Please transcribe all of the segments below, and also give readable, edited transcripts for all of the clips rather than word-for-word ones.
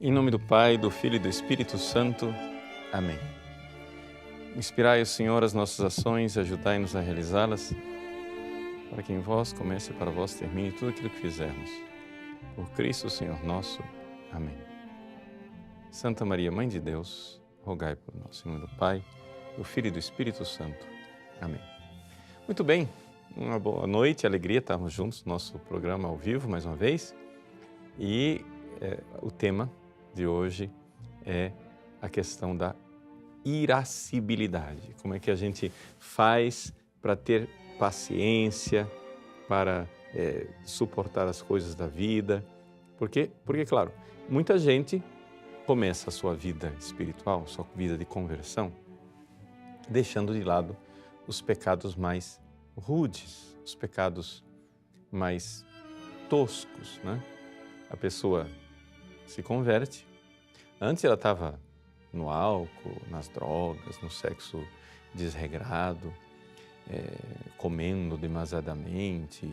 Em nome do Pai, do Filho e do Espírito Santo. Amém. Inspirai, Senhor, as nossas ações, ajudai-nos a realizá-las, para que em vós comece e para vós termine tudo aquilo que fizermos. Por Cristo, Senhor nosso. Amém. Santa Maria, Mãe de Deus, rogai por nós. Em nome do Pai, do Filho e do Espírito Santo. Amém. Muito bem, uma boa noite, alegria estarmos juntos no nosso programa ao vivo, mais uma vez. E o tema de hoje é a questão da irascibilidade. Como é que a gente faz para ter paciência, para suportar as coisas da vida? Porque, claro, muita gente começa a sua vida espiritual, sua vida de conversão, deixando de lado os pecados mais rudes, os pecados mais toscos, né? A pessoa se converte. Antes ela estava no álcool, nas drogas, no sexo desregrado, comendo demasiadamente,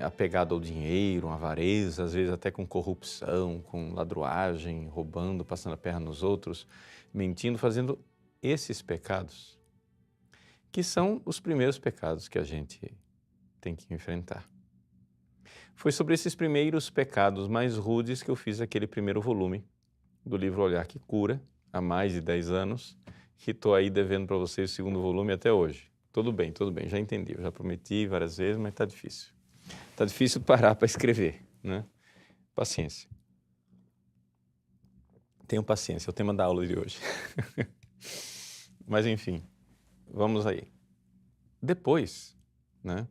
apegado ao dinheiro, avareza, às vezes até com corrupção, com ladruagem, roubando, passando a perna nos outros, mentindo, fazendo esses pecados, que são os primeiros pecados que a gente tem que enfrentar. Foi sobre esses primeiros pecados mais rudes que eu fiz aquele primeiro volume do livro Olhar que Cura, há mais de 10 anos, que estou aí devendo para vocês o segundo volume até hoje. Tudo bem, já entendi, eu já prometi várias vezes, mas está difícil. Está difícil parar para escrever, né? Paciência. Tenham paciência, é o tema da aula de hoje. Mas enfim, vamos aí. Depois, né,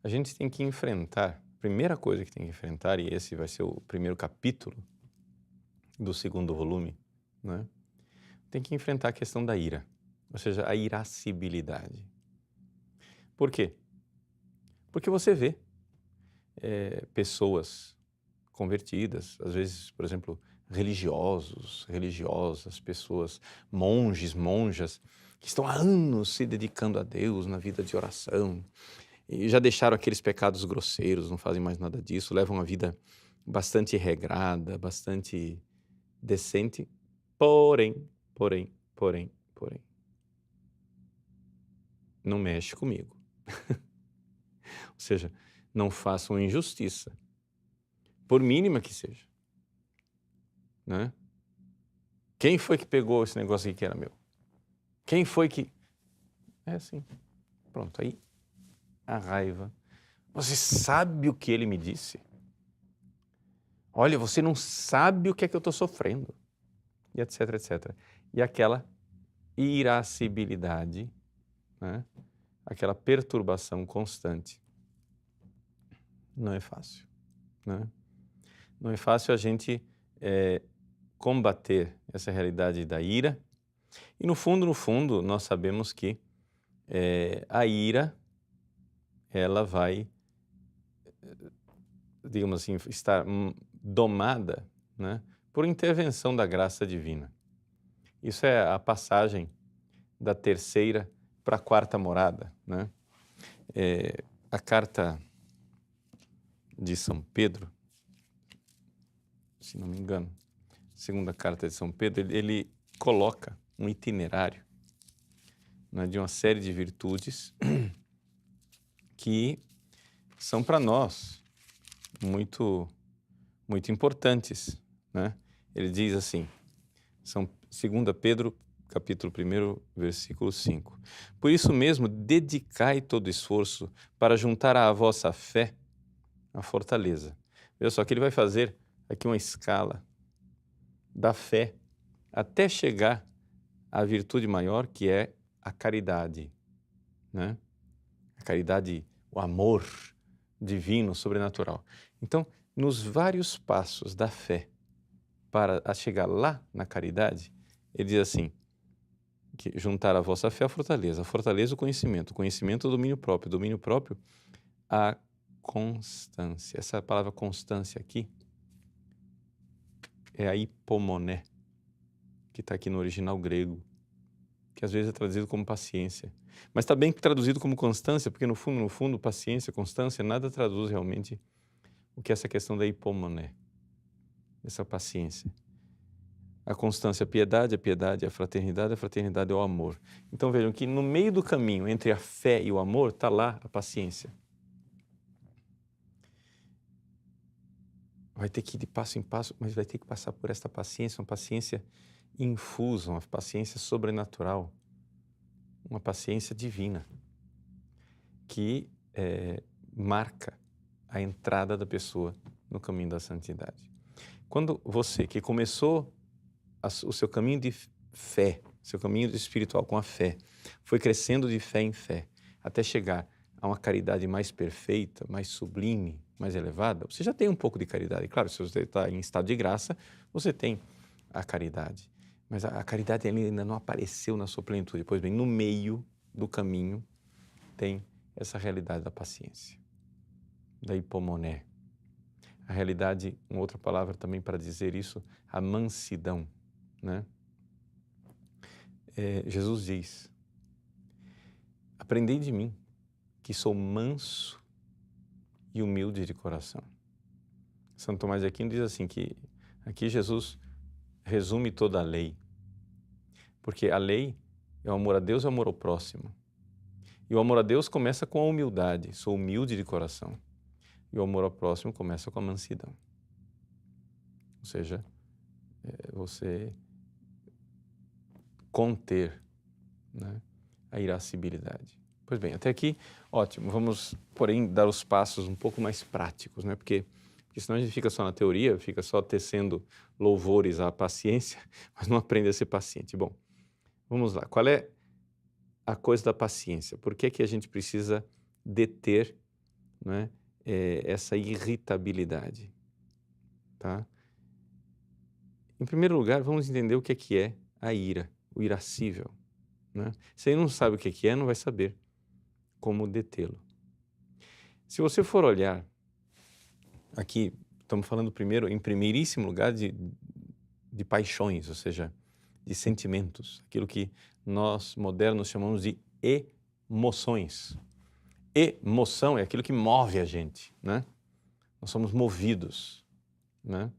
a gente tem que enfrentar, a primeira coisa que tem que enfrentar, e esse vai ser o primeiro capítulo do segundo volume, né, tem que enfrentar a questão da ira, ou seja, a irascibilidade. Por quê? Porque você vê pessoas convertidas, às vezes, por exemplo, religiosos, religiosas, pessoas, monges, monjas, que estão há anos se dedicando a Deus na vida de oração, e já deixaram aqueles pecados grosseiros, não fazem mais nada disso, levam uma vida bastante regrada, bastante decente, porém, não mexe comigo. Ou seja, não façam injustiça, por mínima que seja, né? Quem foi que pegou esse negócio aqui que era meu? Quem foi que... É assim, pronto, aí a raiva. Você sabe o que ele me disse? Olha, você não sabe o que é que eu estou sofrendo. E etc, etc. E aquela irascibilidade, né? Aquela perturbação constante. Não é fácil, né? Não é fácil a gente combater essa realidade da ira. E no fundo, nós sabemos que a ira, ela vai, digamos assim, estar domada, né, por intervenção da graça divina. Isso é a passagem da terceira para a quarta morada, né? A carta de São Pedro, se não me engano, segunda carta de São Pedro, ele coloca um itinerário, né, de uma série de virtudes que são para nós muito importantes, né? Ele diz assim, 2 Pedro, capítulo 1, versículo 5. Por isso mesmo, dedicai todo esforço para juntar à vossa fé a fortaleza. Veja só que ele vai fazer aqui uma escala da fé até chegar à virtude maior, que é a caridade, né? A caridade, o amor divino, sobrenatural. Então, nos vários passos da fé para chegar lá na caridade, ele diz assim, que juntar a vossa fé à fortaleza, o conhecimento, o domínio próprio, a constância. Essa palavra constância aqui é a hipomoné, que está aqui no original grego, que às vezes é traduzido como paciência. Mas está bem traduzido como constância, porque no fundo, paciência, constância, nada traduz realmente o que é essa questão da hipomoné, essa paciência. A constância, a piedade é a fraternidade é o amor. Então vejam que no meio do caminho entre a fé e o amor está lá a paciência. Vai ter que ir de passo em passo, mas vai ter que passar por esta paciência, uma paciência infusa, uma paciência sobrenatural, uma paciência divina, que marca a entrada da pessoa no caminho da santidade. Quando você, que começou o seu caminho de fé, seu caminho espiritual com a fé, foi crescendo de fé em fé, até chegar a uma caridade mais perfeita, mais sublime, mais elevada, você já tem um pouco de caridade. Claro, se você está em estado de graça, você tem a caridade. Mas a caridade ainda não apareceu na sua plenitude. Pois bem, no meio do caminho tem essa realidade da paciência, da hipomoné. A realidade, uma outra palavra também para dizer isso, a mansidão, né? Jesus diz, aprendei de mim, que sou manso e humilde de coração. Santo Tomás de Aquino diz assim, que aqui Jesus resume toda a lei, porque a lei é o amor a Deus e o amor ao próximo. E o amor a Deus começa com a humildade, sou humilde de coração. E o amor ao próximo começa com a mansidão. Ou seja, você conter, né, a irascibilidade. Pois bem, até aqui, ótimo. Vamos, porém, dar os passos um pouco mais práticos, né? Porque senão a gente fica só na teoria, fica só tecendo louvores à paciência, mas não aprende a ser paciente. Bom, vamos lá. Qual é a coisa da paciência? Por que que a gente precisa deter, né, essa irritabilidade? Tá? Em primeiro lugar, vamos entender o que é a ira, o irascível, né? Se ele não sabe o que é, não vai saber como detê-lo. Se você for olhar, aqui estamos falando primeiro, em primeiríssimo lugar, de paixões, ou seja, de sentimentos, aquilo que nós modernos chamamos de emoções. Emoção é aquilo que move a gente, né? Nós somos movidos, né?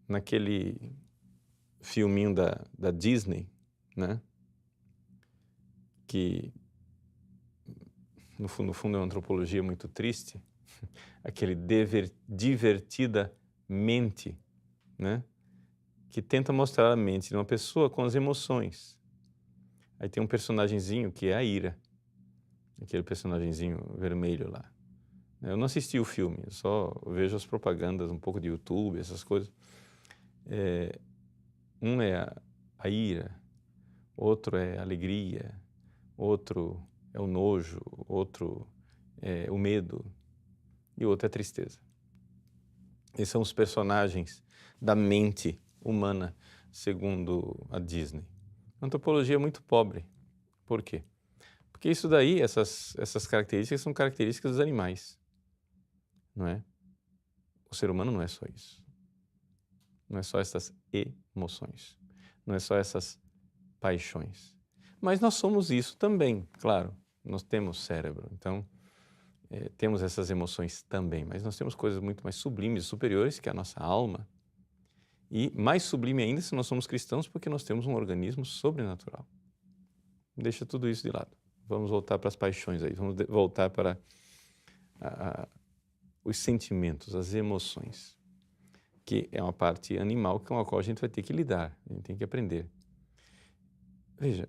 Naquele filminho da Disney, né? Que no fundo é uma antropologia muito triste, aquele divertidamente, né? Que tenta mostrar a mente de uma pessoa com as emoções. Aí tem um personagenzinho que é a ira, aquele personagenzinho vermelho lá. Eu não assisti o filme, eu só vejo as propagandas, um pouco de YouTube, essas coisas. Um é a ira, outro é a alegria, outro é o nojo, outro é o medo e outro é a tristeza. Esses são os personagens da mente humana, segundo a Disney. Uma antropologia muito pobre. Por quê? Porque isso daí, essas características são características dos animais, não é? O ser humano não é só isso. Não é só essas emoções, não é só essas paixões. Mas nós somos isso também, claro. Nós temos cérebro, então temos essas emoções também, mas nós temos coisas muito mais sublimes e superiores que a nossa alma. E mais sublime ainda se nós somos cristãos, porque nós temos um organismo sobrenatural. Deixa tudo isso de lado. Vamos voltar para as paixões aí, vamos voltar para os sentimentos, as emoções, que é uma parte animal com a qual a gente vai ter que lidar, a gente tem que aprender. Veja,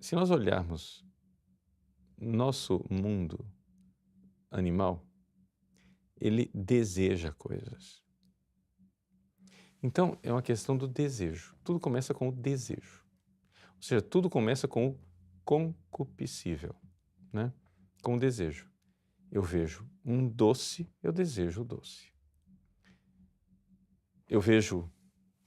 se nós olharmos nosso mundo animal, ele deseja coisas. Então, é uma questão do desejo. Tudo começa com o desejo. Ou seja, tudo começa com o concupiscível, né? Com o desejo. Eu vejo um doce, eu desejo o doce. Eu vejo,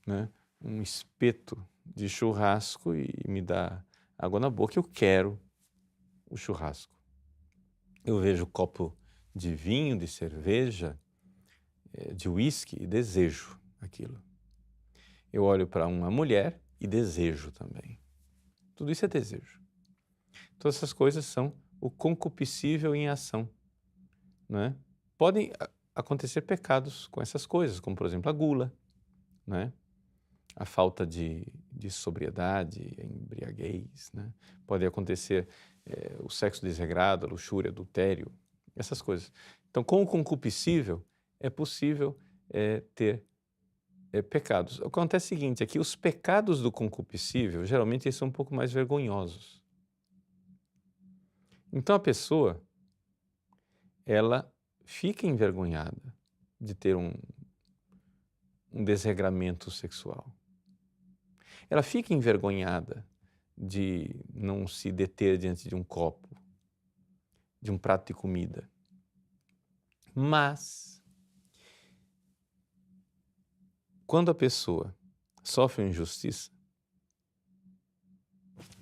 né, um espeto de churrasco e me dá água na boca, eu quero o churrasco. Eu vejo copo de vinho, de cerveja, de uísque e desejo aquilo. Eu olho para uma mulher e desejo também. Tudo isso é desejo. Todas essas coisas são o concupiscível em ação, não é? acontecer pecados com essas coisas, como por exemplo a gula, né? A falta de sobriedade, a embriaguez, né? Pode acontecer o sexo desregrado, a luxúria, adultério, essas coisas. Então, com o concupiscível, é possível ter pecados. O que acontece é o seguinte, é que os pecados do concupiscível, geralmente, eles são um pouco mais vergonhosos. Então, a pessoa, ela fica envergonhada de ter um desregramento sexual. Ela fica envergonhada de não se deter diante de um copo, de um prato de comida. Mas, quando a pessoa sofre uma injustiça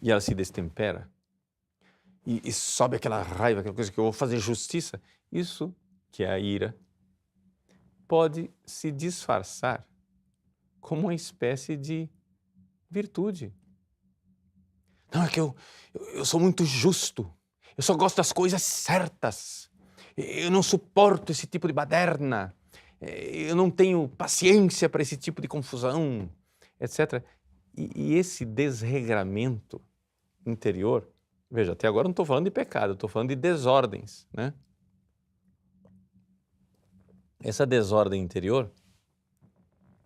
e ela se destempera e sobe aquela raiva, aquela coisa que eu vou fazer justiça, isso, que é a ira, pode se disfarçar como uma espécie de virtude. Não, é que eu sou muito justo, eu só gosto das coisas certas, eu não suporto esse tipo de baderna, eu não tenho paciência para esse tipo de confusão, etc. E esse desregramento interior, veja, até agora eu não estou falando de pecado, eu estou falando de desordens, né? Essa desordem interior,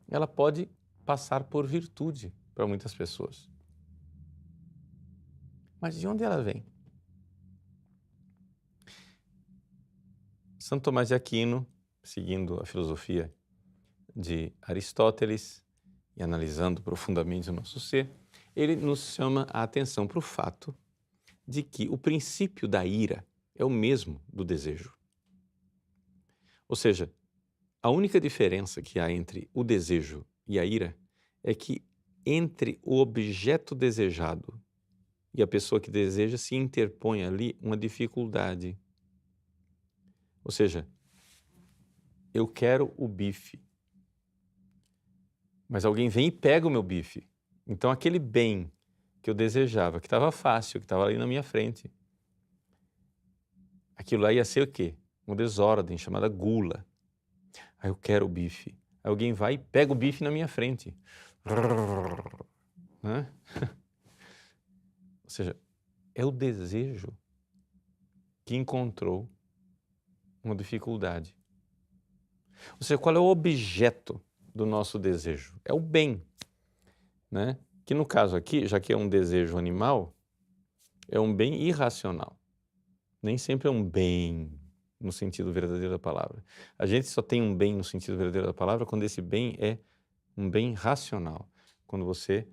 ela pode passar por virtude para muitas pessoas. Mas de onde ela vem? Santo Tomás de Aquino, seguindo a filosofia de Aristóteles e analisando profundamente o nosso ser, ele nos chama a atenção para o fato de que o princípio da ira é o mesmo do desejo. Ou seja, a única diferença que há entre o desejo e a ira é que entre o objeto desejado e a pessoa que deseja se interpõe ali uma dificuldade. Ou seja, eu quero o bife, mas alguém vem e pega o meu bife. Então aquele bem que eu desejava, que estava fácil, que estava ali na minha frente, aquilo lá ia ser o quê? Uma desordem chamada gula. Aí eu quero o bife. Aí alguém vai e pega o bife na minha frente. Né? Ou seja, é o desejo que encontrou uma dificuldade. Ou seja, qual é o objeto do nosso desejo? É o bem, né? Que no caso aqui, já que é um desejo animal, é um bem irracional. Nem sempre é um bem no sentido verdadeiro da palavra. A gente só tem um bem no sentido verdadeiro da palavra quando esse bem é um bem racional. Quando você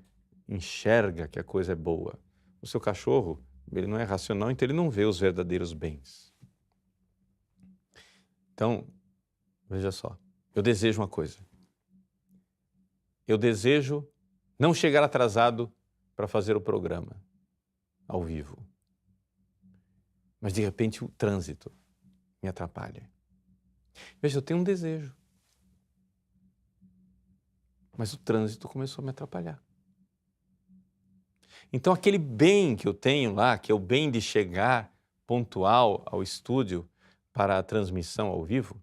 enxerga que a coisa é boa. O seu cachorro, ele não é racional, então ele não vê os verdadeiros bens. Então, veja só, eu desejo uma coisa. Eu desejo não chegar atrasado para fazer o programa ao vivo. Mas, de repente, o trânsito me atrapalha. Veja, eu tenho um desejo. Mas o trânsito começou a me atrapalhar. Então, aquele bem que eu tenho lá, que é o bem de chegar pontual ao estúdio para a transmissão ao vivo,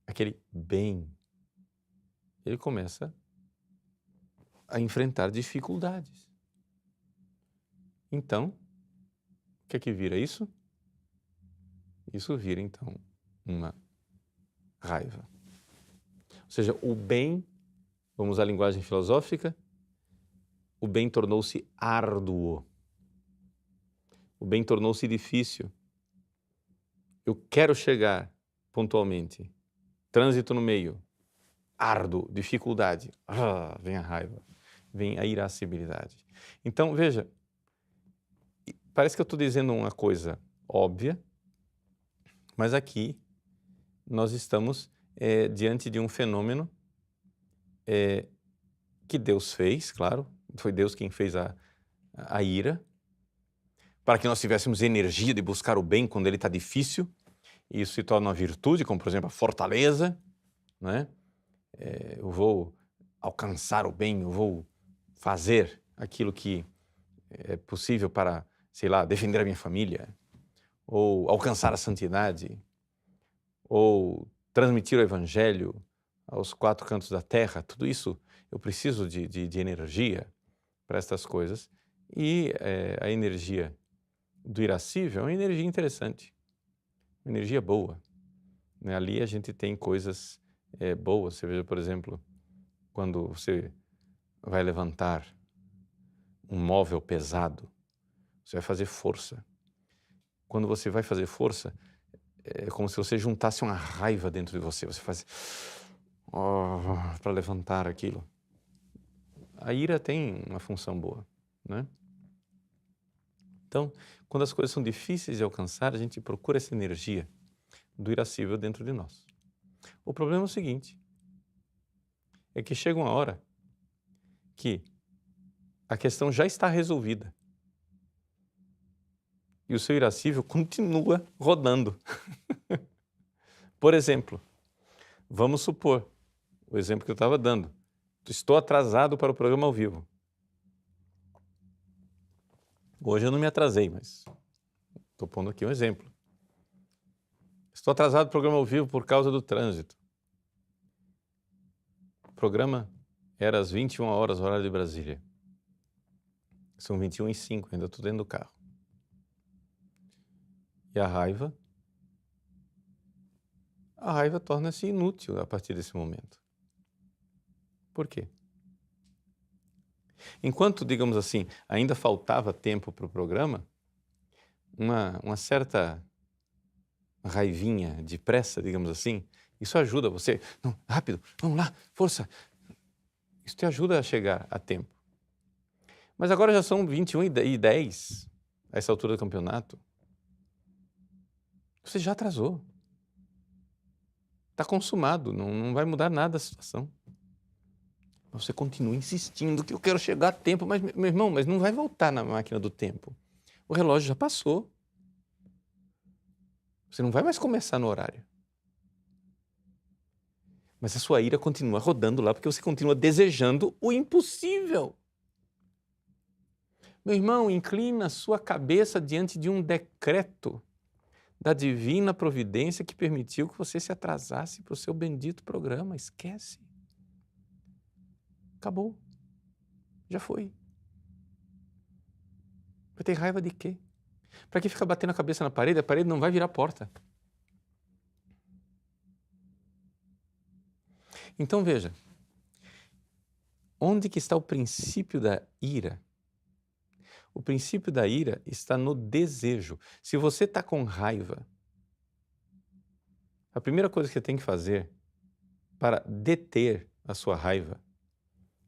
aquele bem, ele começa a enfrentar dificuldades. Então, o que é que vira isso? Isso vira, então, uma raiva. Ou seja, o bem, vamos à linguagem filosófica, o bem tornou-se árduo. O bem tornou-se difícil. Eu quero chegar pontualmente. Trânsito no meio. Árduo, dificuldade. Vem a raiva. Vem a irascibilidade. Então, veja, parece que eu estou dizendo uma coisa óbvia, mas aqui nós estamos diante de um fenômeno que Deus fez, claro, foi Deus quem fez a ira, para que nós tivéssemos energia de buscar o bem quando ele está difícil, e isso se torna uma virtude, como por exemplo a fortaleza, né? Eu vou alcançar o bem, eu vou fazer aquilo que é possível para, sei lá, defender a minha família, ou alcançar a santidade, ou transmitir o evangelho aos quatro cantos da terra, tudo isso eu preciso de energia para estas coisas. E a energia do irascível é uma energia interessante, uma energia boa, né? Ali a gente tem coisas boas. Você veja, por exemplo, quando você vai levantar um móvel pesado, você vai fazer força. Quando você vai fazer força, é como se você juntasse uma raiva dentro de você. Você faz para levantar aquilo. A ira tem uma função boa, né? Então, quando as coisas são difíceis de alcançar, a gente procura essa energia do irascível dentro de nós. O problema é o seguinte, é que chega uma hora que a questão já está resolvida e o seu irascível continua rodando. Por exemplo, vamos supor, o exemplo que eu estava dando, estou atrasado para o programa ao vivo. Hoje eu não me atrasei, mas estou pondo aqui um exemplo. Estou atrasado para o programa ao vivo por causa do trânsito. O programa era às 21 horas, horário de Brasília. São 21h05, ainda estou dentro do carro. E a raiva torna-se inútil a partir desse momento. Por quê? Enquanto, digamos assim, ainda faltava tempo para o programa, uma certa raivinha de pressa, digamos assim, isso ajuda você. Não, rápido, vamos lá, força. Isso te ajuda a chegar a tempo. Mas agora já são 21h10, a essa altura do campeonato. Você já atrasou. Está consumado, não vai mudar nada a situação. Você continua insistindo que eu quero chegar a tempo, mas, meu irmão, mas não vai voltar na máquina do tempo. O relógio já passou. Você não vai mais começar no horário. Mas a sua ira continua rodando lá porque você continua desejando o impossível. Meu irmão, inclina a sua cabeça diante de um decreto da divina providência que permitiu que você se atrasasse para o seu bendito programa. Esquece. Acabou. Já foi. Vai ter raiva de quê? Para que ficar batendo a cabeça na parede? A parede não vai virar porta. Então veja, onde que está o princípio da ira? O princípio da ira está no desejo. Se você está com raiva, a primeira coisa que você tem que fazer para deter a sua raiva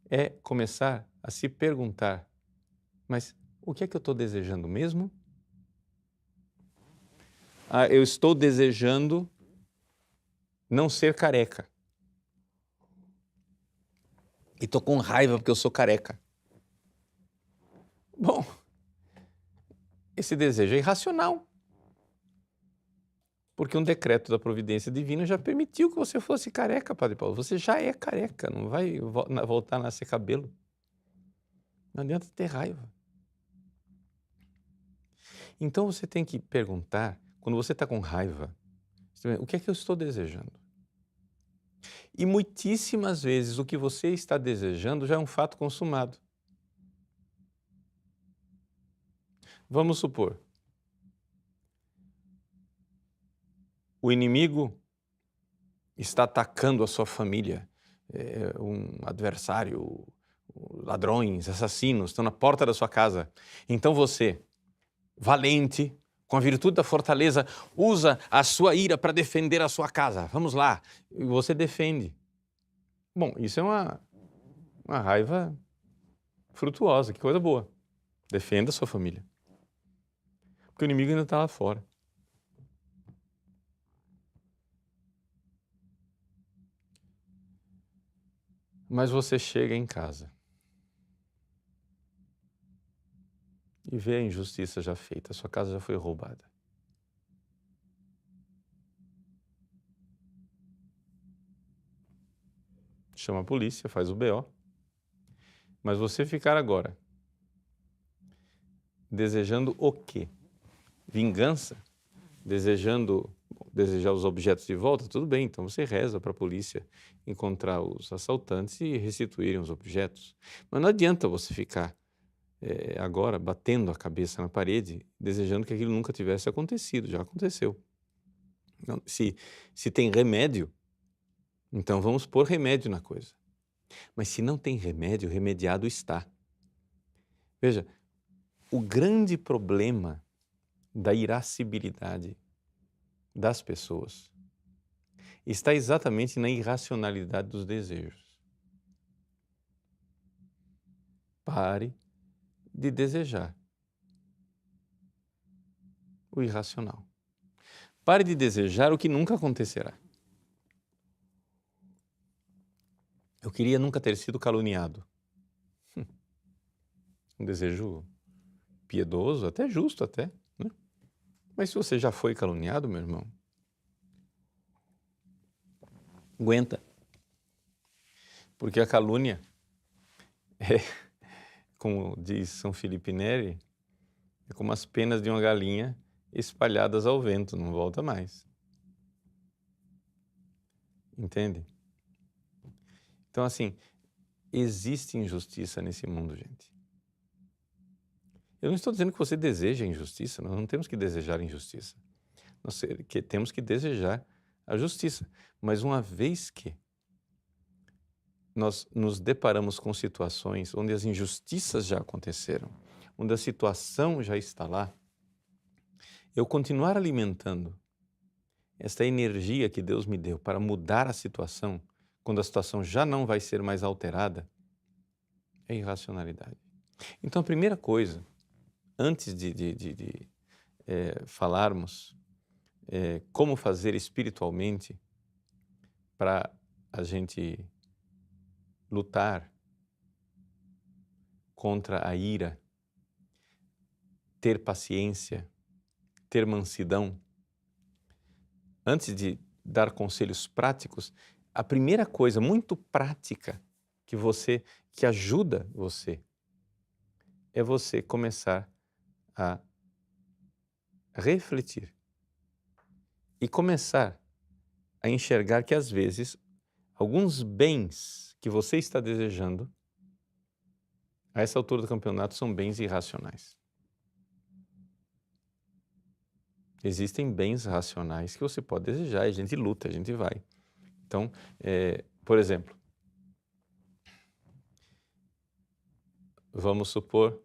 é começar a se perguntar, mas o que é que eu estou desejando mesmo? Eu estou desejando não ser careca. E estou com raiva porque eu sou careca. Bom, esse desejo é irracional. Porque um decreto da providência divina já permitiu que você fosse careca, Padre Paulo. Você já é careca, não vai voltar a nascer cabelo. Não adianta ter raiva. Então você tem que perguntar, quando você está com raiva, o que é que eu estou desejando? E muitíssimas vezes o que você está desejando já é um fato consumado. Vamos supor, o inimigo está atacando a sua família, um adversário, ladrões, assassinos, estão na porta da sua casa. Então você, valente, com a virtude da fortaleza, usa a sua ira para defender a sua casa. Vamos lá, e você defende. Bom, isso é uma raiva frutuosa, que coisa boa. Defenda a sua família. Porque o inimigo ainda está lá fora. Mas você chega em casa e vê a injustiça já feita, a sua casa já foi roubada. Chama a polícia, faz o BO. Mas você ficar agora desejando o quê? Vingança? Desejando Bom, desejar os objetos de volta, tudo bem, então você reza para a polícia encontrar os assaltantes e restituírem os objetos. Mas não adianta você ficar agora batendo a cabeça na parede, desejando que aquilo nunca tivesse acontecido, já aconteceu. Então, se tem remédio, então vamos pôr remédio na coisa. Mas se não tem remédio, remediado está. Veja, o grande problema da irascibilidade das pessoas está exatamente na irracionalidade dos desejos. Pare de desejar o irracional. Pare de desejar o que nunca acontecerá. Eu queria nunca ter sido caluniado. Um desejo piedoso, até justo até, né? Mas se você já foi caluniado, meu irmão, aguenta. Porque a calúnia é, como diz São Felipe Neri, é como as penas de uma galinha espalhadas ao vento, não volta mais. Entende? Então, assim, existe injustiça nesse mundo, gente. Eu não estou dizendo que você deseja injustiça, nós não temos que desejar injustiça. Nós temos que desejar a justiça. Mas uma vez que nós nos deparamos com situações onde as injustiças já aconteceram, onde a situação já está lá, eu continuar alimentando esta energia que Deus me deu para mudar a situação, quando a situação já não vai ser mais alterada, é irracionalidade. Então, a primeira coisa, antes de falarmos como fazer espiritualmente para a gente lutar contra a ira, ter paciência, ter mansidão, antes de dar conselhos práticos, a primeira coisa muito prática que ajuda você é você começar a refletir e começar a enxergar que às vezes alguns bens que você está desejando a essa altura do campeonato são bens irracionais. Existem bens racionais que você pode desejar, a gente luta, a gente vai. Então, por exemplo, vamos supor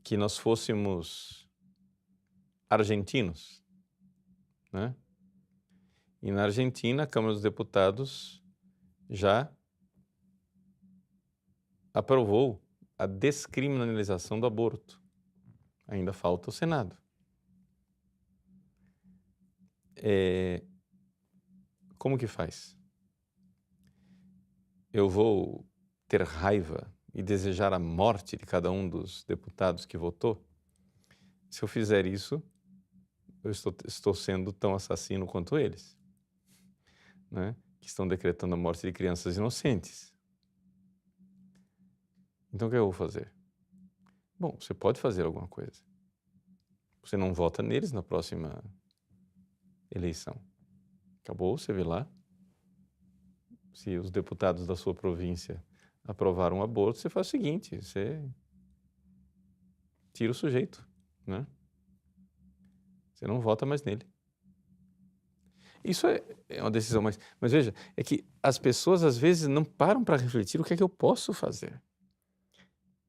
que nós fôssemos argentinos, né? E na Argentina, a Câmara dos Deputados já aprovou a descriminalização do aborto. Ainda falta o Senado. Como que faz? Eu vou ter raiva e desejar a morte de cada um dos deputados que votou? Se eu fizer isso, eu estou sendo tão assassino quanto eles, né? Que estão decretando a morte de crianças inocentes. Então, o que eu vou fazer? Bom, você pode fazer alguma coisa. Você não vota neles na próxima eleição. Acabou, você vê lá. Se os deputados da sua província aprovaram o aborto, você faz o seguinte, você tira o sujeito, né? Você não vota mais nele. Isso é uma decisão, mas veja, é que as pessoas às vezes não param para refletir o que é que eu posso fazer.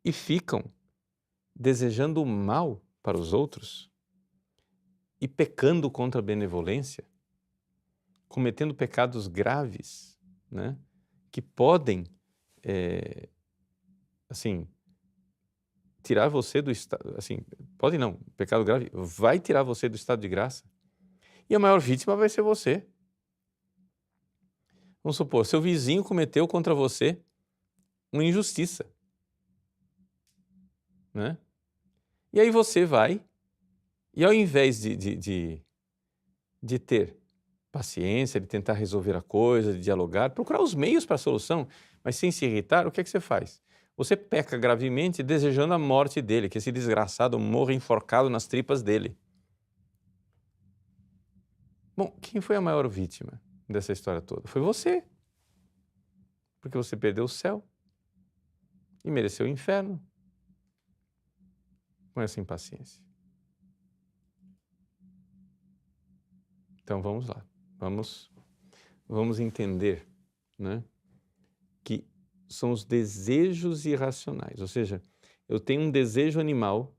E ficam desejando o mal para os outros e pecando contra a benevolência, cometendo pecados graves, né? Que podem, tirar você do estado, pode não, pecado grave vai tirar você do estado de graça. E a maior vítima vai ser você. Vamos supor, seu vizinho cometeu contra você uma injustiça, né? E aí você vai, e ao invés de ter paciência, de tentar resolver a coisa, de dialogar, procurar os meios para a solução, mas sem se irritar, o que é que você faz? Você peca gravemente desejando a morte dele, que esse desgraçado morra enforcado nas tripas dele. Bom, quem foi a maior vítima dessa história toda? Foi você, porque você perdeu o céu e mereceu o inferno com essa impaciência. Então vamos lá, vamos entender, né, que são os desejos irracionais, ou seja, eu tenho um desejo animal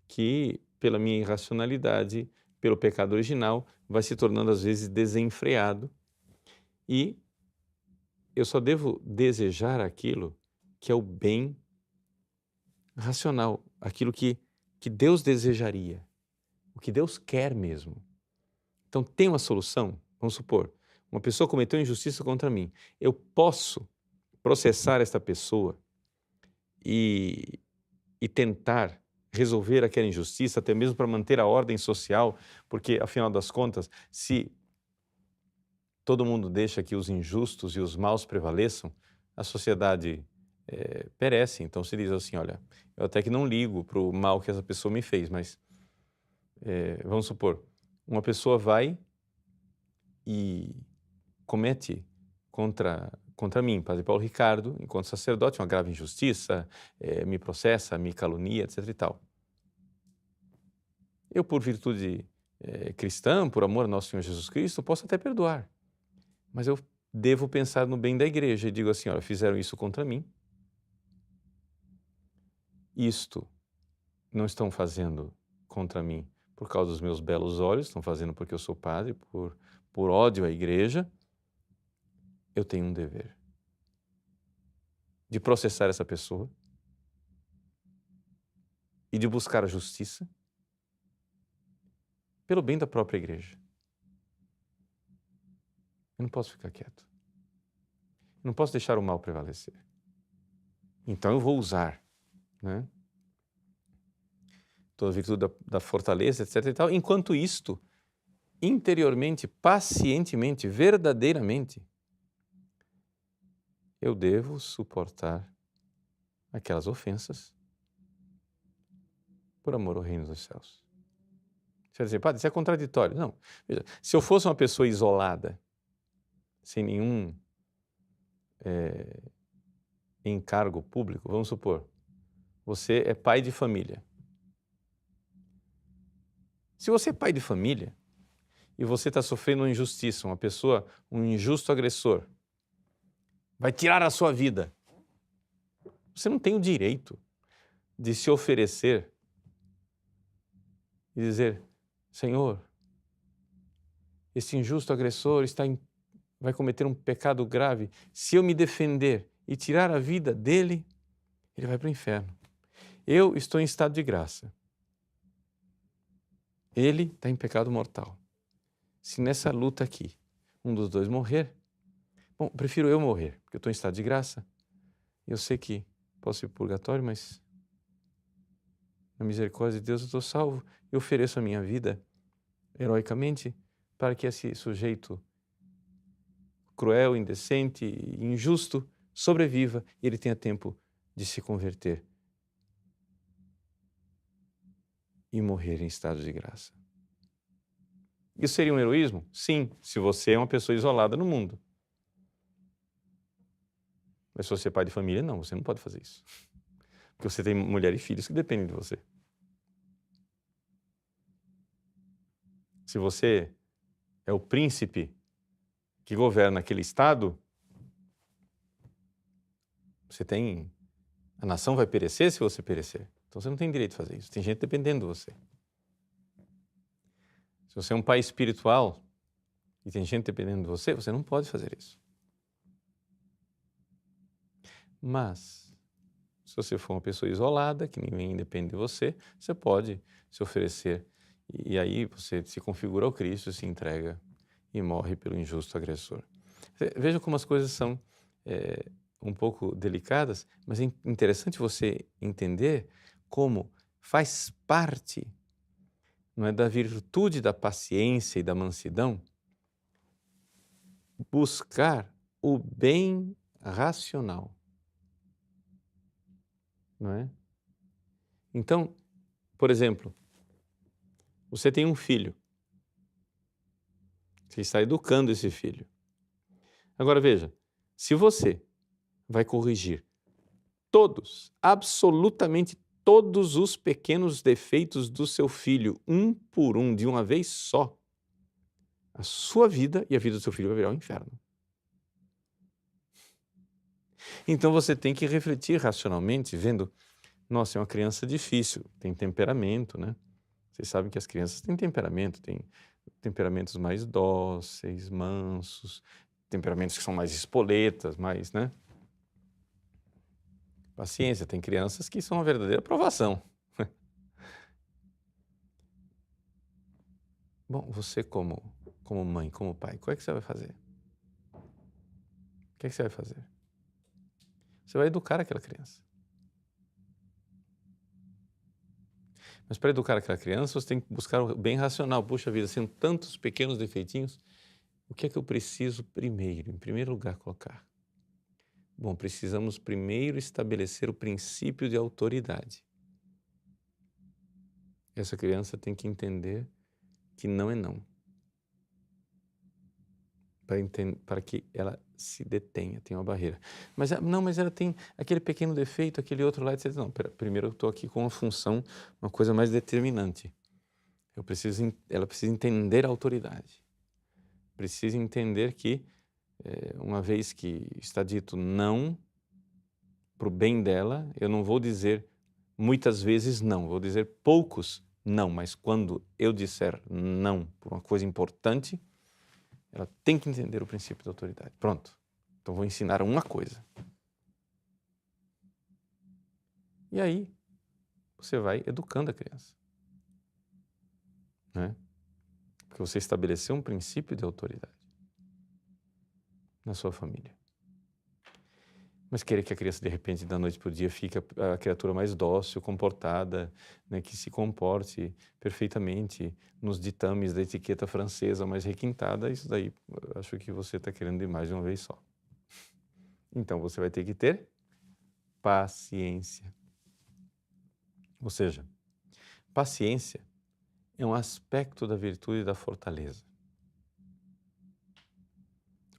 que, pela minha irracionalidade, pelo pecado original, vai se tornando às vezes desenfreado e eu só devo desejar aquilo que é o bem racional, aquilo que Deus desejaria, o que Deus quer mesmo. Então tem uma solução? Vamos supor, uma pessoa cometeu injustiça contra mim. Eu posso processar esta pessoa e tentar resolver aquela injustiça, até mesmo para manter a ordem social, porque, afinal das contas, se todo mundo deixa que os injustos e os maus prevaleçam, a sociedade perece. Então se diz assim, olha, eu até que não ligo para o mal que essa pessoa me fez, mas vamos supor, uma pessoa vai e comete contra mim, Padre Paulo Ricardo, enquanto sacerdote, uma grave injustiça, me processa, me calunia, etc. e tal. Eu, por virtude cristã, por amor ao nosso Senhor Jesus Cristo, posso até perdoar, mas eu devo pensar no bem da igreja e digo assim, olha, fizeram isso contra mim, isto não estão fazendo contra mim por causa dos meus belos olhos, estão fazendo porque eu sou padre, por ódio à igreja, eu tenho um dever de processar essa pessoa e de buscar a justiça pelo bem da própria igreja. Eu não posso ficar quieto. Eu não posso deixar o mal prevalecer. Então eu vou usar, né, toda a virtude da fortaleza, etc. e tal. Enquanto isto, interiormente, pacientemente, verdadeiramente, eu devo suportar aquelas ofensas por amor ao reino dos céus. Você vai dizer, padre, isso é contraditório. Não. Veja, se eu fosse uma pessoa isolada, sem nenhum encargo público, vamos supor, você é pai de família. Se você é pai de família e você está sofrendo uma injustiça, uma pessoa, um injusto agressor, vai tirar a sua vida, você não tem o direito de se oferecer e dizer, Senhor, esse injusto agressor vai cometer um pecado grave. Se eu me defender e tirar a vida dele, ele vai para o inferno. Eu estou em estado de graça. Ele está em pecado mortal. Se nessa luta aqui, um dos dois morrer, bom, prefiro eu morrer, porque eu estou em estado de graça. Eu sei que posso ir para o purgatório, mas na misericórdia de Deus eu estou salvo. Eu ofereço a minha vida heroicamente para que esse sujeito cruel, indecente, injusto sobreviva e ele tenha tempo de se converter e morrer em estado de graça. Isso seria um heroísmo? Sim, se você é uma pessoa isolada no mundo. Mas se você é pai de família, não, você não pode fazer isso. Porque você tem mulher e filhos que dependem de você. Se você é o príncipe que governa aquele estado, a nação vai perecer se você perecer. Então você não tem direito de fazer isso. Tem gente dependendo de você. Se você é um pai espiritual e tem gente dependendo de você, você não pode fazer isso. Mas, se você for uma pessoa isolada, que ninguém depende de você, você pode se oferecer. E aí você se configura ao Cristo, se entrega e morre pelo injusto agressor. Veja como as coisas são um pouco delicadas, mas é interessante você entender como faz parte, não é, da virtude da paciência e da mansidão buscar o bem racional, não é? Então, por exemplo, Você tem um filho. Você está educando esse filho. Agora veja, se você vai corrigir todos, absolutamente todos os pequenos defeitos do seu filho, um por um, de uma vez só, a sua vida e a vida do seu filho vai virar um inferno. Então você tem que refletir racionalmente, vendo, nossa, é uma criança difícil, tem temperamento, né? Vocês sabem que as crianças têm temperamento, têm temperamentos mais dóceis, mansos, temperamentos que são mais espoletas, mais, né? Paciência, tem crianças que são uma verdadeira provação. Bom, você como mãe, como pai, o que é que você vai fazer? O que é que você vai fazer? Você vai educar aquela criança. Mas para educar aquela criança, você tem que buscar o bem racional. Puxa vida, sendo tantos pequenos defeitinhos, o que é que eu preciso primeiro, em primeiro lugar, colocar? Bom, precisamos primeiro estabelecer o princípio de autoridade. Essa criança tem que entender que não é não. Para que ela se detenha, tem uma barreira. Mas ela tem aquele pequeno defeito, aquele outro lá, etc. Não, primeiro eu estou aqui com uma função, uma coisa mais determinante. Ela precisa entender a autoridade. Precisa entender que, uma vez que está dito não, para o bem dela, eu não vou dizer muitas vezes não, vou dizer poucos não, mas quando eu disser não por uma coisa importante, ela tem que entender o princípio da autoridade. Pronto. Então vou ensinar uma coisa. E aí, você vai educando a criança. Né? Porque você estabeleceu um princípio de autoridade na sua família. Mas querer que a criança, de repente, da noite para o dia, fique a criatura mais dócil, comportada, né, que se comporte perfeitamente nos ditames da etiqueta francesa mais requintada, isso daí, acho que você está querendo demais de uma vez só. Então, você vai ter que ter paciência. Ou seja, paciência é um aspecto da virtude e da fortaleza.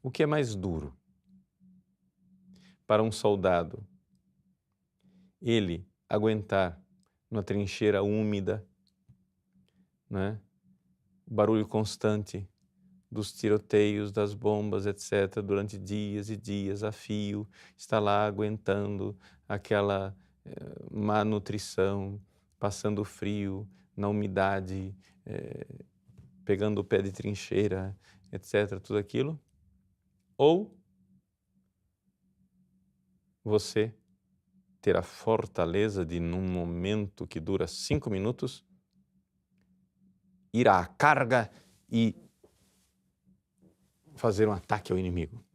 O que é mais duro para um soldado? Ele aguentar numa trincheira úmida, né? O barulho constante dos tiroteios, das bombas, etc., durante dias e dias a fio, está lá aguentando aquela má nutrição, passando frio, na umidade, pegando o pé de trincheira, etc., tudo aquilo. Ou você ter a fortaleza de, num momento que dura 5 minutos, ir à carga e fazer um ataque ao inimigo.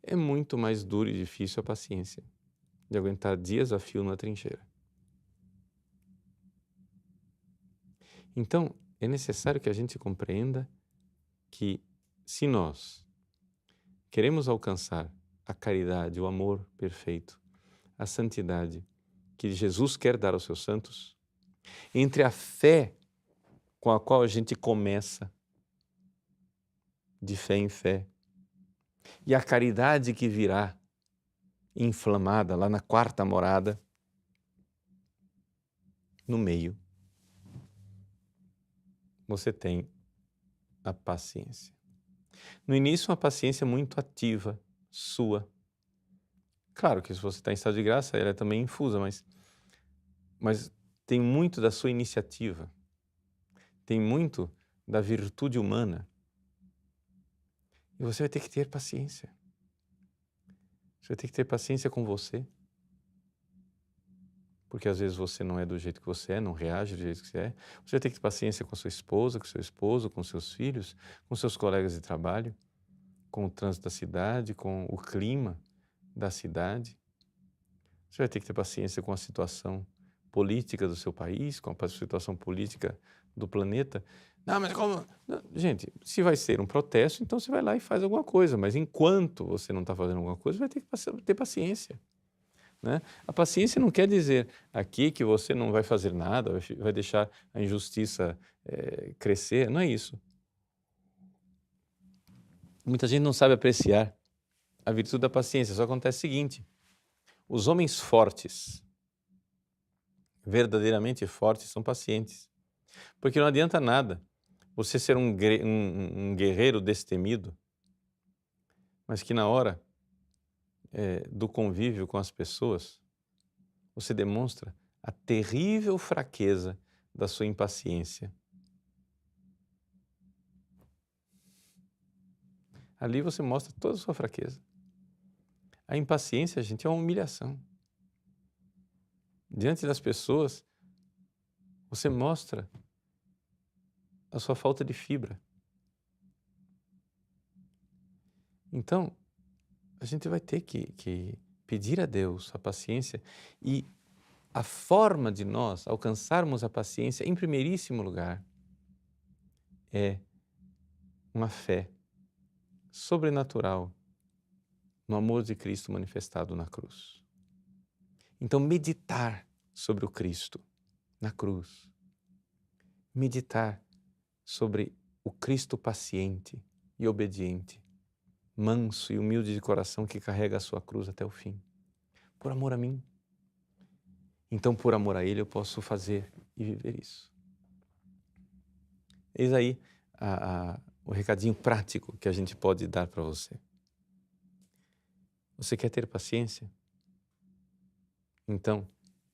É muito mais duro e difícil a paciência de aguentar dias a fio na trincheira. Então, é necessário que a gente compreenda que, se nós queremos alcançar a caridade, o amor perfeito, a santidade que Jesus quer dar aos seus santos, entre a fé com a qual a gente começa, de fé em fé, e a caridade que virá inflamada lá na quarta morada, no meio, você tem a paciência. No início, uma paciência muito ativa, sua. Claro que se você está em estado de graça, ela é também infusa, mas tem muito da sua iniciativa, tem muito da virtude humana. E você vai ter que ter paciência. Você vai ter que ter paciência com você. Porque às vezes você não é do jeito que você é, não reage do jeito que você é. Você vai ter que ter paciência com a sua esposa, com o seu esposo, com seus filhos, com seus colegas de trabalho, com o trânsito da cidade, com o clima da cidade. Você vai ter que ter paciência com a situação política do seu país, com a situação política do planeta. Não, mas como? Não, gente, se vai ser um protesto, então você vai lá e faz alguma coisa. Mas enquanto você não está fazendo alguma coisa, vai ter que ter paciência. né? A paciência não quer dizer aqui que você não vai fazer nada, vai deixar a injustiça crescer, não é isso. Muita gente não sabe apreciar a virtude da paciência, só acontece o seguinte, os homens fortes, verdadeiramente fortes, são pacientes, porque não adianta nada você ser um guerreiro destemido, mas que na hora do convívio com as pessoas, você demonstra a terrível fraqueza da sua impaciência. Ali você mostra toda a sua fraqueza. A impaciência, gente, é uma humilhação. Diante das pessoas, você mostra a sua falta de fibra. Então, a gente vai ter que pedir a Deus a paciência, e a forma de nós alcançarmos a paciência, em primeiríssimo lugar, é uma fé sobrenatural no amor de Cristo manifestado na cruz. Então, meditar sobre o Cristo na cruz, meditar sobre o Cristo paciente e obediente, manso e humilde de coração, que carrega a sua cruz até o fim, por amor a mim. Então, por amor a Ele, eu posso fazer e viver isso. Eis aí o recadinho prático que a gente pode dar para você. Você quer ter paciência? Então,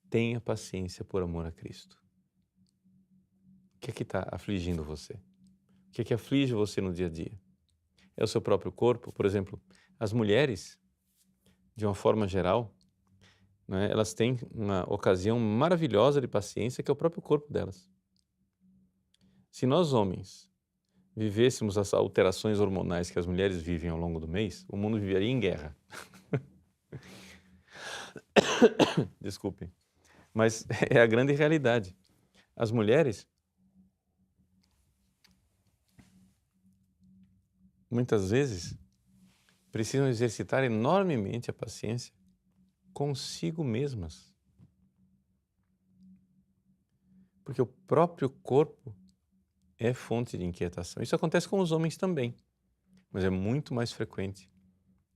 tenha paciência por amor a Cristo. O que é que está afligindo você? O que é que aflige você no dia a dia? É o seu próprio corpo? Por exemplo, as mulheres, de uma forma geral, né, elas têm uma ocasião maravilhosa de paciência, que é o próprio corpo delas. Se nós, homens, vivêssemos as alterações hormonais que as mulheres vivem ao longo do mês, o mundo viveria em guerra. Desculpe. Mas é a grande realidade. As mulheres, muitas vezes, precisam exercitar enormemente a paciência consigo mesmas. Porque o próprio corpo é fonte de inquietação. Isso acontece com os homens também, mas é muito mais frequente,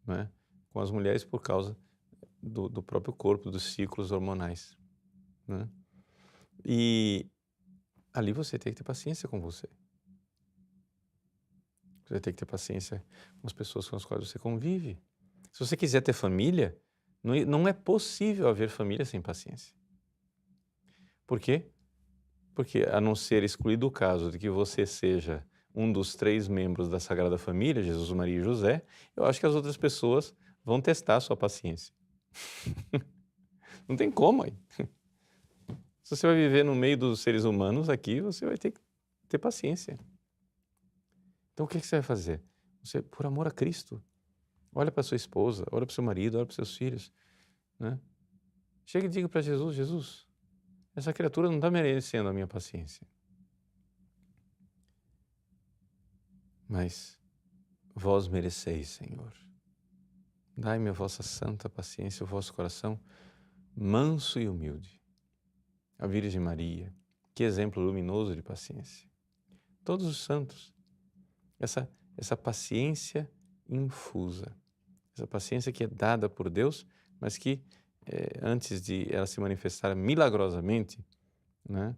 né, com as mulheres, por causa do próprio corpo, dos ciclos hormonais, né? E ali você tem que ter paciência com você. Você tem que ter paciência com as pessoas com as quais você convive. Se você quiser ter família, não é possível haver família sem paciência. Por quê? Porque, a não ser excluído o caso de que você seja um dos 3 membros da Sagrada Família, Jesus, Maria e José, eu acho que as outras pessoas vão testar a sua paciência. Não tem como aí. Se você vai viver no meio dos seres humanos aqui, você vai ter que ter paciência. Então, o que você vai fazer? Você, por amor a Cristo, olha para sua esposa, olha para o seu marido, olha para os seus filhos, né? Chega e diga para Jesus, Jesus, essa criatura não está merecendo a minha paciência. Mas vós mereceis, Senhor. Dai-me a vossa santa paciência, o vosso coração manso e humilde. A Virgem Maria, que exemplo luminoso de paciência. Todos os santos, essa paciência infusa, essa paciência que é dada por Deus, mas que antes de ela se manifestar milagrosamente, né,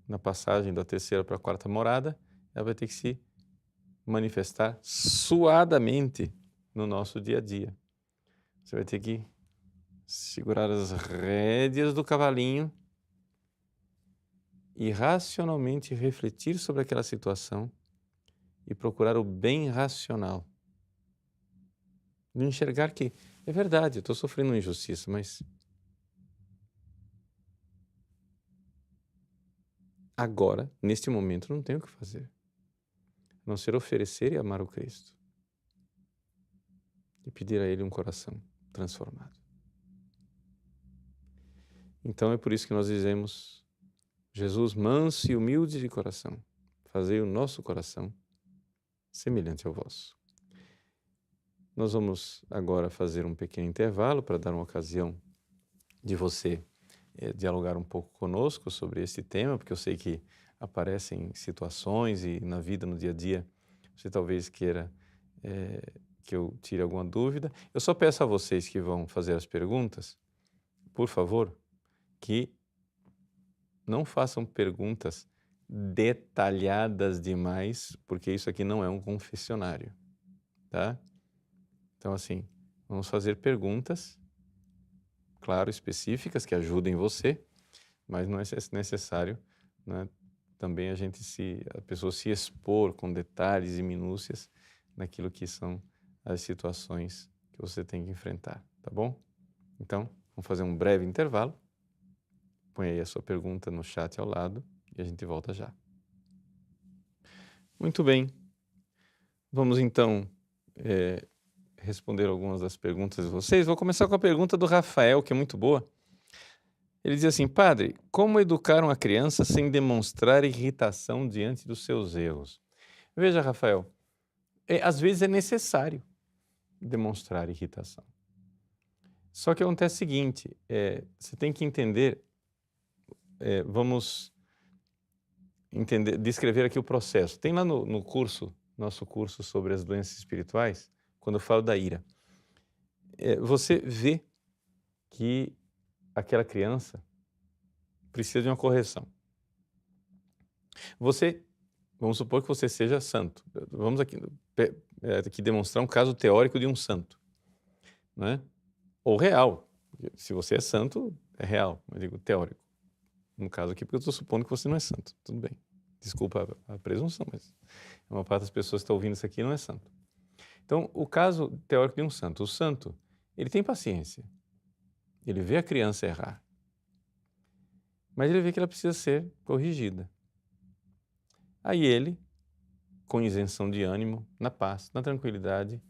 na passagem da 3ª para a 4ª morada, ela vai ter que se manifestar suadamente no nosso dia a dia. Você vai ter que segurar as rédeas do cavalinho e racionalmente refletir sobre aquela situação e procurar o bem racional. De enxergar que é verdade, eu estou sofrendo uma injustiça, mas agora, neste momento, não tenho o que fazer, a não ser oferecer e amar o Cristo e pedir a Ele um coração transformado. Então é por isso que nós dizemos, Jesus manso e humilde de coração, fazei o nosso coração semelhante ao vosso. Nós vamos agora fazer um pequeno intervalo para dar uma ocasião de você dialogar um pouco conosco sobre esse tema, porque eu sei que aparecem situações e na vida, no dia a dia, você talvez queira que eu tire alguma dúvida. Eu só peço a vocês que vão fazer as perguntas, por favor, que não façam perguntas detalhadas demais, porque isso aqui não é um confessionário, tá? Então, assim, vamos fazer perguntas, claro, específicas, que ajudem você, mas não é necessário, né, também a pessoa se expor com detalhes e minúcias naquilo que são as situações que você tem que enfrentar, tá bom? Então, vamos fazer um breve intervalo. Põe aí a sua pergunta no chat ao lado e a gente volta já. Muito bem. Vamos então responder algumas das perguntas de vocês. Vou começar com a pergunta do Rafael, que é muito boa. Ele diz assim: Padre, como educar uma criança sem demonstrar irritação diante dos seus erros? Veja, Rafael, às vezes é necessário demonstrar irritação. Só que acontece o seguinte, você tem que entender, vamos descrever aqui o processo. Tem lá no nosso curso sobre as doenças espirituais, quando eu falo da ira, você vê que aquela criança precisa de uma correção. Vamos supor que você seja santo. Vamos aqui demonstrar um caso teórico de um santo, né? Ou real. Se você é santo, é real. Eu digo teórico. No caso aqui, porque eu estou supondo que você não é santo. Tudo bem. Desculpa a presunção, mas a maior parte das pessoas que estão ouvindo isso aqui não é santo. Então, o caso teórico de um santo. O santo, ele tem paciência. Ele vê a criança errar. Mas ele vê que ela precisa ser corrigida. Aí ele, com isenção de ânimo, na paz, na tranquilidade,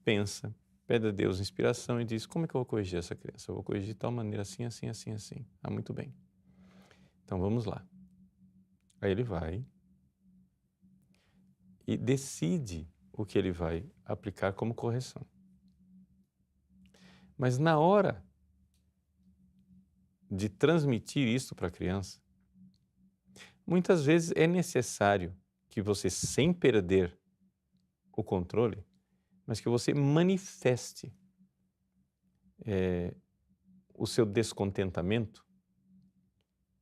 pensa, pede a Deus inspiração e diz: como é que eu vou corrigir essa criança? Eu vou corrigir de tal maneira, assim, assim, assim, assim. Ah, muito bem. Então vamos lá. Aí ele vai e decide o que ele vai aplicar como correção. Mas na hora de transmitir isso para a criança, muitas vezes é necessário que você, sem perder o controle, mas que você manifeste o seu descontentamento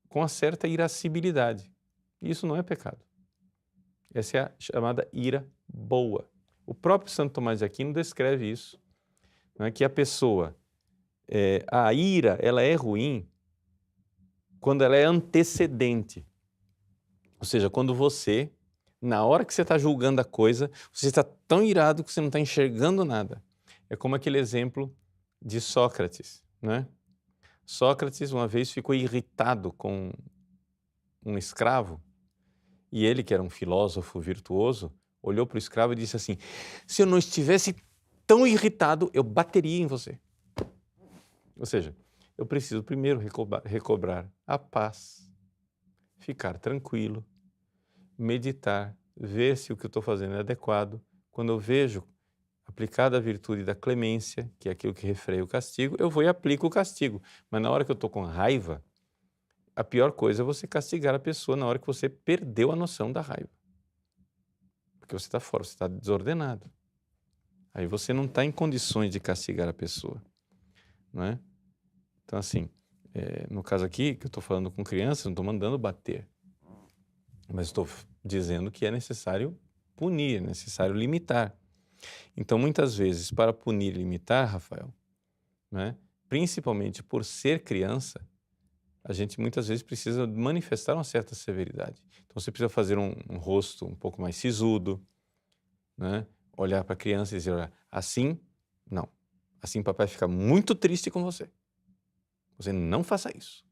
com uma certa irascibilidade. Isso não é pecado. Essa é a chamada ira boa. O próprio Santo Tomás de Aquino descreve isso, né, que a pessoa, a ira, ela é ruim quando ela é antecedente. Ou seja, quando você, na hora que você está julgando a coisa, você está tão irado que você não está enxergando nada. É como aquele exemplo de Sócrates, né? Sócrates uma vez ficou irritado com um escravo e ele, que era um filósofo virtuoso, olhou para o escravo e disse assim: se eu não estivesse tão irritado, eu bateria em você. Ou seja, eu preciso primeiro recobrar a paz, ficar tranquilo, meditar, ver se o que eu estou fazendo é adequado. Quando eu vejo aplicada a virtude da clemência, que é aquilo que refreia o castigo, eu vou e aplico o castigo. Mas na hora que eu estou com raiva, a pior coisa é você castigar a pessoa na hora que você perdeu a noção da raiva. Porque você está fora, você está desordenado. Aí você não está em condições de castigar a pessoa, não é? Então, assim, no caso aqui, que eu estou falando com crianças, não estou mandando bater. Mas estou dizendo que é necessário punir, é necessário limitar. Então, muitas vezes, para punir e limitar, Rafael, né, principalmente por ser criança, a gente muitas vezes precisa manifestar uma certa severidade. Então, você precisa fazer um rosto um pouco mais sisudo, né? Olhar para a criança e dizer: olha, assim, não. Assim papai fica muito triste com você. Você não faça isso.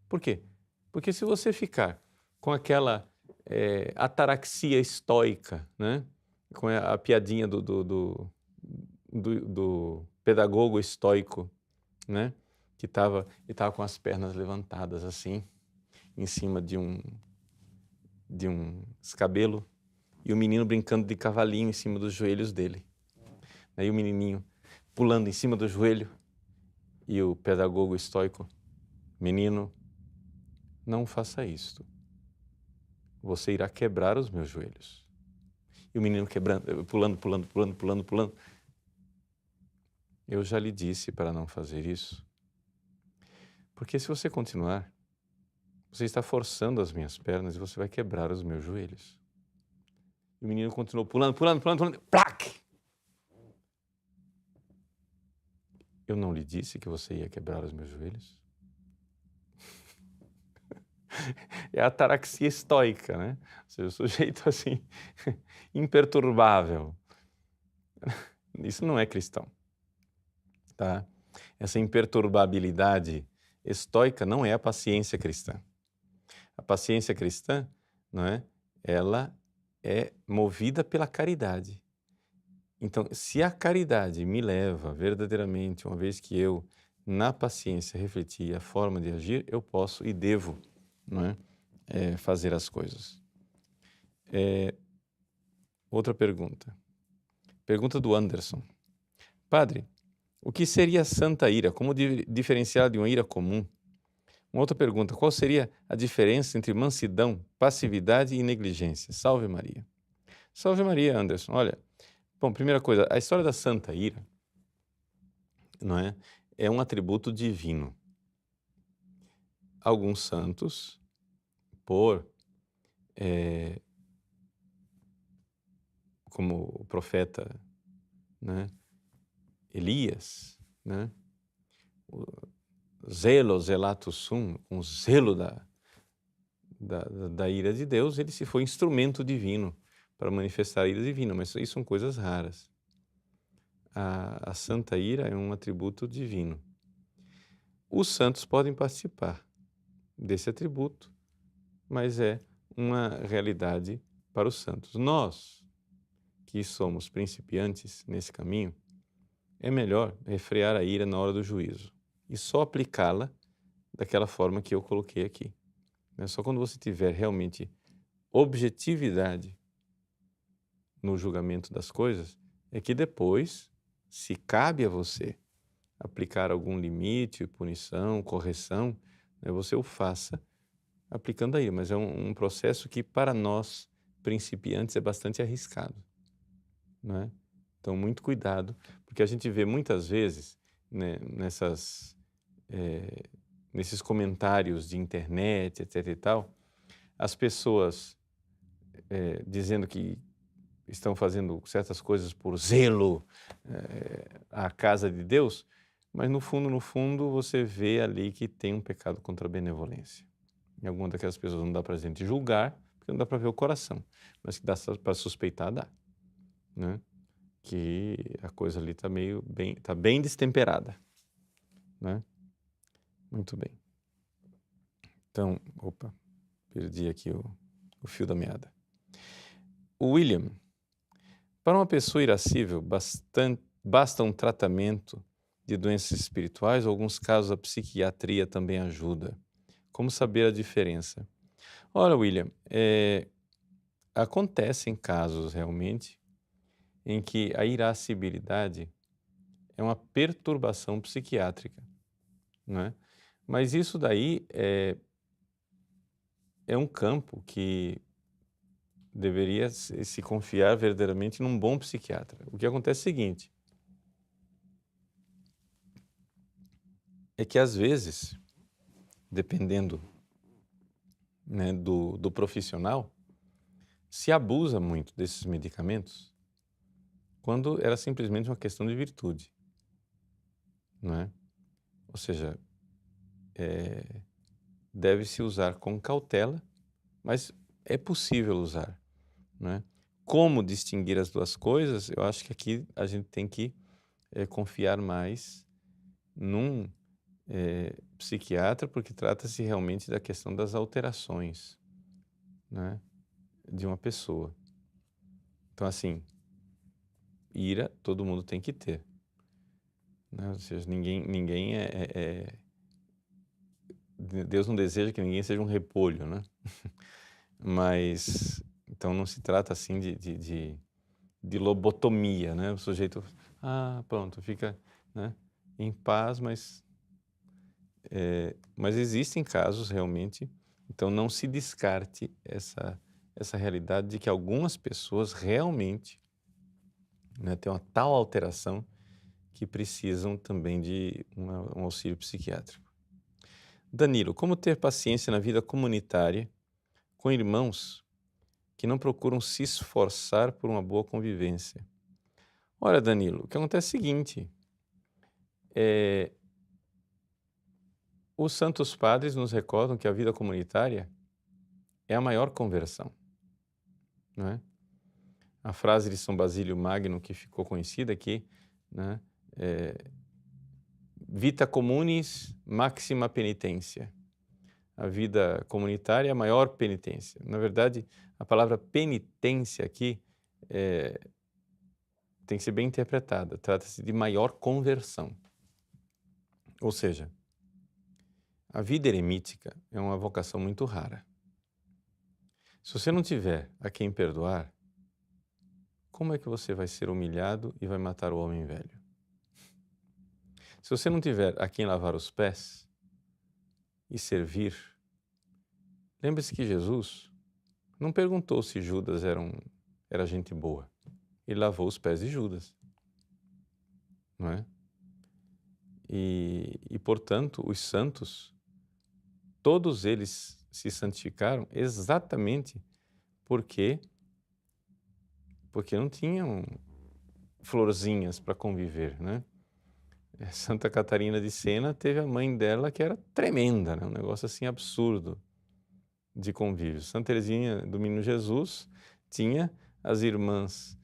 Por quê? Porque se você ficar com aquela ataraxia estoica, né? Com a piadinha do pedagogo estoico, né? Que estava com as pernas levantadas assim, em cima de um escabelo, e o menino brincando de cavalinho em cima dos joelhos dele. Aí o menininho pulando em cima do joelho E o pedagogo estoico: menino, não faça isto. Você irá quebrar os meus joelhos. E o menino quebrando, pulando. Eu já lhe disse para não fazer isso. Porque se você continuar, você está forçando as minhas pernas e você vai quebrar os meus joelhos. E o menino continuou pulando. Plac! Eu não lhe disse que você ia quebrar os meus joelhos? É a ataraxia estoica, né? Ou seja, o sujeito assim, imperturbável. Isso não é cristão, tá? Essa imperturbabilidade estoica não é a paciência cristã. A paciência cristã, não é? Ela é movida pela caridade. Então, se a caridade me leva verdadeiramente, uma vez que eu, na paciência, refleti a forma de agir, eu posso e devo, não é? Fazer as coisas. Outra pergunta. Pergunta do Anderson. Padre, o que seria santa ira? Como diferenciar de uma ira comum? Uma outra pergunta. Qual seria a diferença entre mansidão, passividade e negligência? Salve Maria. Salve Maria, Anderson. Olha, bom, primeira coisa, a história da santa ira, não é? É um atributo divino. Alguns santos, como o profeta, né, Elias, né, zelatus sum, com zelo da ira de Deus, ele se foi instrumento divino para manifestar a ira divina, mas isso são coisas raras. A santa ira é um atributo divino. Os santos podem participar desse atributo, mas é uma realidade para os santos. Nós, que somos principiantes nesse caminho, é melhor refrear a ira na hora do juízo e só aplicá-la daquela forma que eu coloquei aqui. Só quando você tiver realmente objetividade no julgamento das coisas, é que depois, se cabe a você aplicar algum limite, punição, correção, você o faça aplicando a ira. Mas é um processo que, para nós, principiantes, é bastante arriscado, não é? Então, muito cuidado, porque a gente vê muitas vezes, né, nesses comentários de internet, etc. e tal, as pessoas dizendo que estão fazendo certas coisas por zelo à casa de Deus, mas no fundo, você vê ali que tem um pecado contra a benevolência. E alguma daquelas pessoas não dá para a gente julgar, porque não dá para ver o coração, mas que dá para suspeitar, dá, né? Que a coisa ali está bem destemperada, né? Muito bem. Então, perdi aqui o fio da meada. O William, para uma pessoa irascível, basta um tratamento de doenças espirituais ou, em alguns casos, a psiquiatria também ajuda. Como saber a diferença? Olha, William, acontecem casos realmente em que a irascibilidade é uma perturbação psiquiátrica, né? Mas isso daí é um campo que deveria se confiar verdadeiramente num bom psiquiatra. O que acontece é o seguinte, é que às vezes, dependendo, né, do profissional, se abusa muito desses medicamentos quando era simplesmente uma questão de virtude, não é? Ou seja, deve-se usar com cautela, mas é possível usar, né? Como distinguir as duas coisas? Eu acho que aqui a gente tem que confiar mais num psiquiatra, porque trata-se realmente da questão das alterações, né, de uma pessoa. Então, assim, ira todo mundo tem que ter, né? Ou seja, ninguém Deus não deseja que ninguém seja um repolho, né? Mas, então não se trata assim de lobotomia, né? O sujeito, pronto, fica, né, em paz, mas Mas existem casos realmente, então não se descarte essa realidade de que algumas pessoas realmente, né, têm uma tal alteração que precisam também de um auxílio psiquiátrico. Danilo, como ter paciência na vida comunitária com irmãos que não procuram se esforçar por uma boa convivência? Olha, Danilo, o que acontece é o seguinte, os santos padres nos recordam que a vida comunitária é a maior conversão, não é? A frase de São Basílio Magno que ficou conhecida aqui, né, vita communis maxima penitência. A vida comunitária é a maior penitência. Na verdade, a palavra penitência aqui tem que ser bem interpretada. Trata-se de maior conversão. Ou seja, a vida eremítica é uma vocação muito rara. Se você não tiver a quem perdoar, como é que você vai ser humilhado e vai matar o homem velho? Se você não tiver a quem lavar os pés e servir, lembre-se que Jesus não perguntou se Judas era gente boa. Ele lavou os pés de Judas, não é? E portanto, os santos, todos eles se santificaram exatamente porque não tinham florzinhas para conviver, né? Santa Catarina de Sena teve a mãe dela que era tremenda, né? Um negócio assim absurdo de convívio. Santa Teresinha do Menino Jesus tinha as irmãs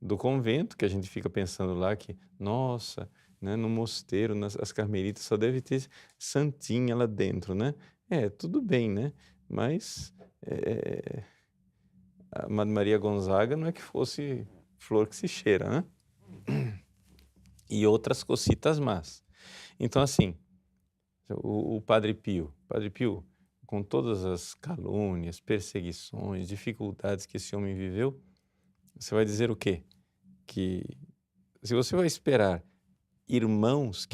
do convento, que a gente fica pensando lá que, nossa, né, no mosteiro, as carmelitas só deve ter santinha lá dentro, né? Tudo bem, né? Mas a Madre Maria Gonzaga não é que fosse flor que se cheira, né? E outras cocitas más. Então, assim, o Padre Pio, com todas as calúnias, perseguições, dificuldades que esse homem viveu, você vai dizer o quê? Que se você vai esperar irmãos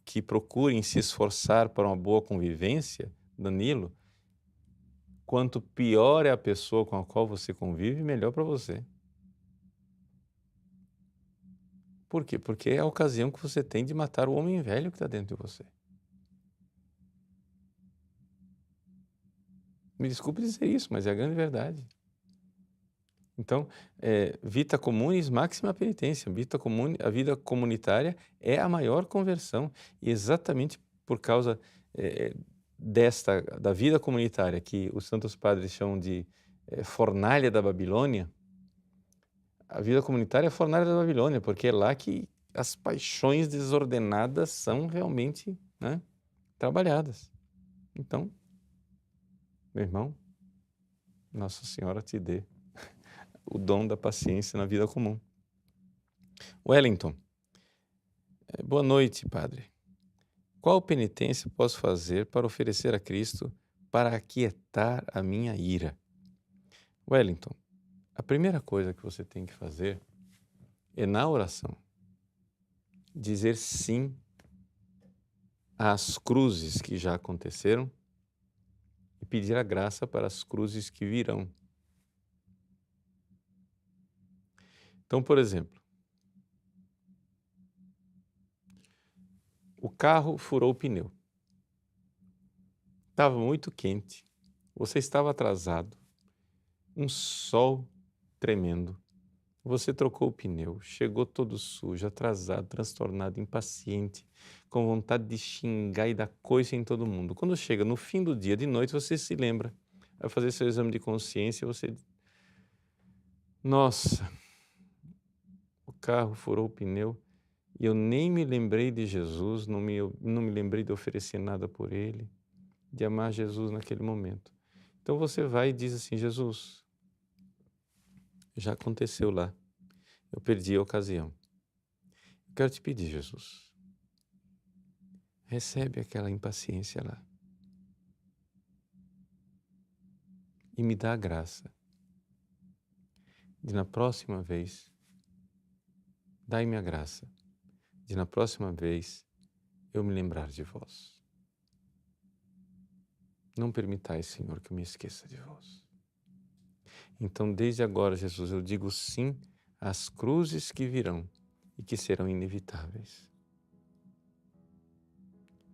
que procurem se esforçar para uma boa convivência, Danilo, quanto pior é a pessoa com a qual você convive, melhor para você. Por quê? Porque é a ocasião que você tem de matar o homem velho que está dentro de você. Me desculpe dizer isso, mas é a grande verdade. Então, vita communis maxima penitência. A vida comunitária é a maior conversão. E exatamente por causa da vida comunitária, que os santos padres chamam de fornalha da Babilônia, a vida comunitária é a fornalha da Babilônia, porque é lá que as paixões desordenadas são realmente, né, trabalhadas. Então, meu irmão, Nossa Senhora te dê o dom da paciência na vida comum. Wellington, boa noite, padre. Qual penitência posso fazer para oferecer a Cristo para aquietar a minha ira? Wellington, a primeira coisa que você tem que fazer é, na oração, dizer sim às cruzes que já aconteceram e pedir a graça para as cruzes que virão. Então, por exemplo, o carro furou o pneu. Estava muito quente, você estava atrasado, um sol tremendo. Você trocou o pneu, chegou todo sujo, atrasado, transtornado, impaciente, com vontade de xingar e dar coice em todo mundo. Quando chega no fim do dia, de noite, você se lembra, vai fazer seu exame de consciência, você... Nossa, o carro furou o pneu e eu nem me lembrei de Jesus, não me lembrei de oferecer nada por ele, de amar Jesus naquele momento. Então você vai e diz assim, Jesus, já aconteceu lá, eu perdi a ocasião. Eu quero te pedir, Jesus, recebe aquela impaciência lá e me dá a graça de na próxima vez, dai-me a graça de na próxima vez eu me lembrar de vós. Não permitais, Senhor, que eu me esqueça de vós. Então, desde agora, Jesus, eu digo sim às cruzes que virão e que serão inevitáveis.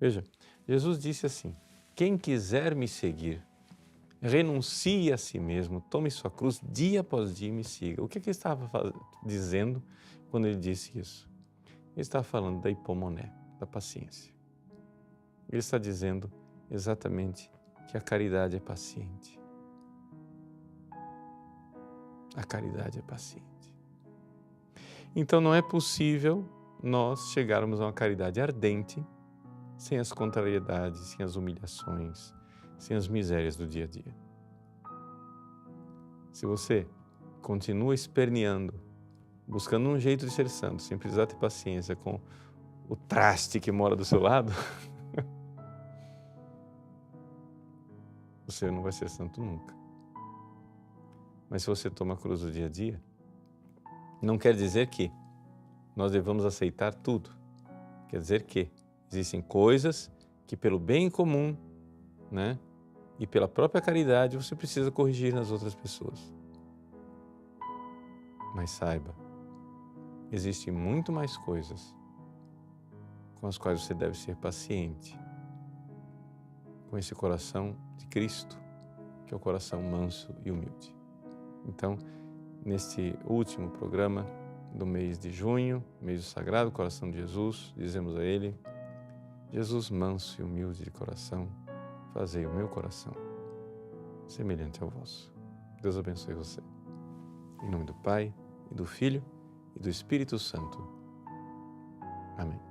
Veja, Jesus disse assim: quem quiser me seguir, renuncie a si mesmo, tome sua cruz dia após dia e me siga. O que ele estava dizendo quando ele disse isso? Ele está falando da hipomoné, da paciência. Ele está dizendo exatamente que a caridade é paciente. A caridade é paciente. Então não é possível nós chegarmos a uma caridade ardente sem as contrariedades, sem as humilhações, sem as misérias do dia a dia. Se você continua esperneando, buscando um jeito de ser santo, sem precisar ter paciência com o traste que mora do seu lado, você não vai ser santo nunca. Mas se você toma a cruz do dia a dia, não quer dizer que nós devamos aceitar tudo. Quer dizer que existem coisas que pelo bem comum, né, e pela própria caridade você precisa corrigir nas outras pessoas. Mas saiba, existem muito mais coisas com as quais você deve ser paciente, com esse coração de Cristo, que é o coração manso e humilde. Então, neste último programa do mês de junho, mês do Sagrado Coração de Jesus, dizemos a Ele: Jesus manso e humilde de coração, fazei o meu coração semelhante ao vosso. Deus abençoe você. Em nome do Pai, e do Filho, e do Espírito Santo. Amém.